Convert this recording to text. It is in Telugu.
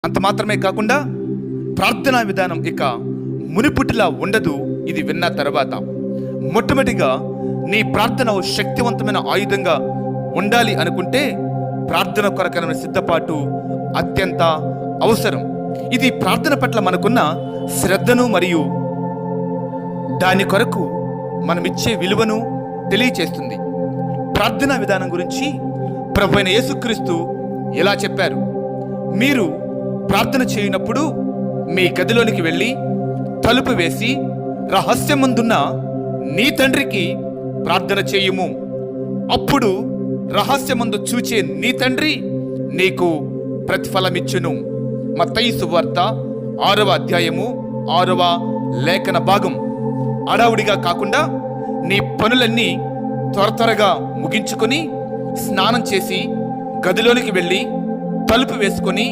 అంత మాత్రమే కాకుండా ప్రార్థనా విధానం ఇక మునిపుటిలా ఉండదు. ఇది విన్న తర్వాత మొట్టమొదటిగా నీ ప్రార్థన శక్తివంతమైన ఆయుధంగా ఉండాలి అనుకుంటే ప్రార్థన కొరకైన సిద్ధపాటు అత్యంత అవసరం. ఇది ప్రార్థన పట్ల మనకున్న శ్రద్ధను మరియు దాని కొరకు మనమిచ్చే విలువను తెలియచేస్తుంది. ప్రార్థనా విధానం గురించి ప్రభువైన యేసుక్రీస్తు ఎలా చెప్పారు? మీరు ప్రార్థన చేయనప్పుడు మీ గదిలోనికి వెళ్ళి తలుపు వేసి రహస్యమందున్న నీ తండ్రికి ప్రార్థన చేయుము. అప్పుడు రహస్యమందు చూచే నీ తండ్రి నీకు ప్రతిఫలమిచ్చును. మత్తయి సువార్త 6వ అధ్యాయము 6వ లేఖన భాగం. అడావుడిగా కాకుండా నీ పనులన్నీ త్వరగా ముగించుకొని స్నానం చేసి గదిలోనికి వెళ్ళి తలుపు వేసుకొని